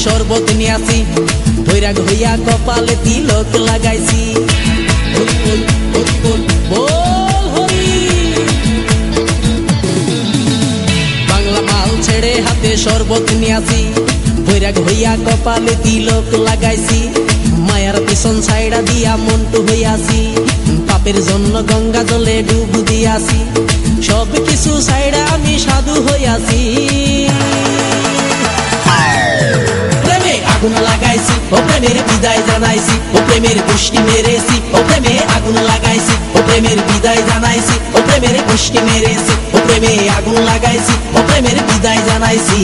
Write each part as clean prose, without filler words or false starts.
শরবত নিয়াছি, বৈরাগ হইয়া কপালে তিলক লাগাইছি। হরি বল হরি বল বল হরি। বাংলা মাল ছেড়ে হাতে শরবত নিয়াছি, বৈরাগ হইয়া কপালে তিলক লাগাইছি। মায়ার পিছন ছাইড়া দিয়া মন্টু হইয়াছি, পাপের জন্য গঙ্গা জলে ডুব দিয়াছি। সব কিছু ছাইড়া আমি সাধু হইয়াছি। প্রেমে আগুন লাগাইছি, ও প্রেমের বিদায় জানাইছি, ও প্রেমের গোষ্ঠী মেরেছি, ও প্রেমে আগুন লাগাইছি, ও প্রেমের বিদায় জানাইছি, ও প্রেমের গোষ্ঠী মেরেছি, ও প্রেমে আগুন লাগাইছি, ও প্রেমের বিদায় জানাইছি।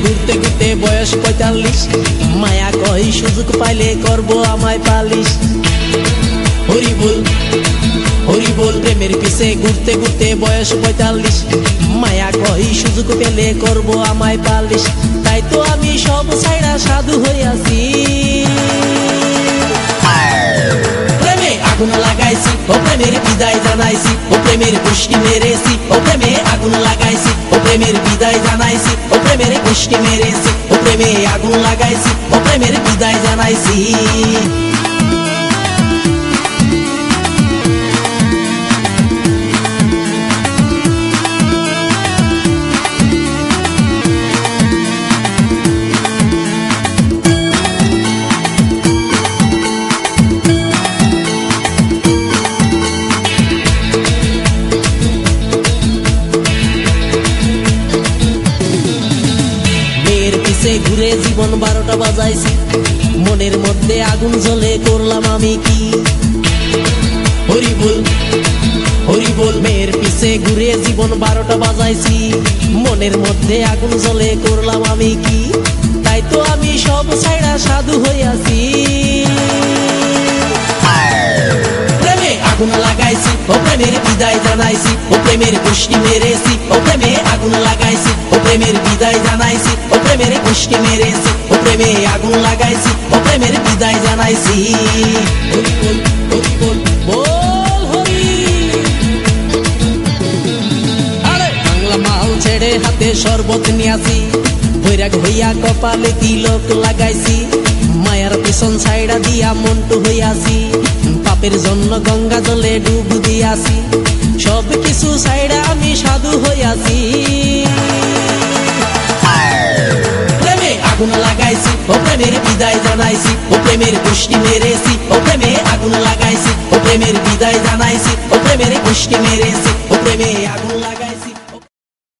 ঘুরতে ঘুরতে বয়স ৪৫, মায়া কই সুযোগ পাইলে করবো আমায় পালিশ। হরি বল হরি বল। প্রেমের পিছে ঘুরতে ঘুরতে বয়স ৪৫, মায়া কই সুযোগ পেলে করবো আমায় পালিশ। তাই তো আমি সব ছাইড়া সাধু হইয়াছি। প্রেমে আগুন লাগাইছি, ও প্রেমের বিদায় জানাইছি, ও প্রেমের গোষ্ঠী মেরেছি, ও প্রেমে আগুন লাগাইছি, ও প্রেমের বিদায় জানাইছি, ও প্রেমের গোষ্ঠী মেরেছি, ও প্রেমে আগুন লাগাইছি, ও প্রেমের বিদায় জানাইছি। ঘুরে জীবন ১২টা বাজাইছি, মনের মধ্যে আগুন জ্বলে করলাম আমি কি। হরি বল হরি বল। মেয়ের পিছে ঘুরে জীবন ১২টা বাজাইছি, মনের মধ্যে আগুন জ্বলে করলাম আমি কি। তাই তো আমি সব ছাইড়া সাধু হইয়াছি। প্রেমে আগুন লাগাইছি, ও প্রেমের বিদায় জানাইছি, ও প্রেমের গোষ্ঠী মেরেছি, ও প্রেমে আগুন লাগাইছি, ও প্রেমের বিদায় জানাইছি, ও প্রেমের গোষ্ঠী মেরেছি, ও প্রেমে আগুন লাগাইছি, ও প্রেমের বিদায় জানাইছি। হরি বল হরি বল বল হরি। আরে বাংলা মাল ছেড়ে হাতে শরবত নিয়াছি, বৈরাগ হইয়া কপালে তিলক লাগাইছি। মায়ার পিছন ছাইড়া দিয়া মন্টু হইয়াছি, পাপের জন্য গঙ্গা জলে ডুব দিয়াছি। সব কিছু ছাইড়া আমি সাধু হইয়াছি। প্রেমে আগুন লাগাইছি, ও প্রেমের বিদায় জানাইছি, ও প্রেমের গোষ্ঠী মেরেছি, ও প্রেমে আগুন লাগাইছি, ও প্রেমের বিদায় জানাইছি, ও প্রেমের গোষ্ঠী মেরেছি,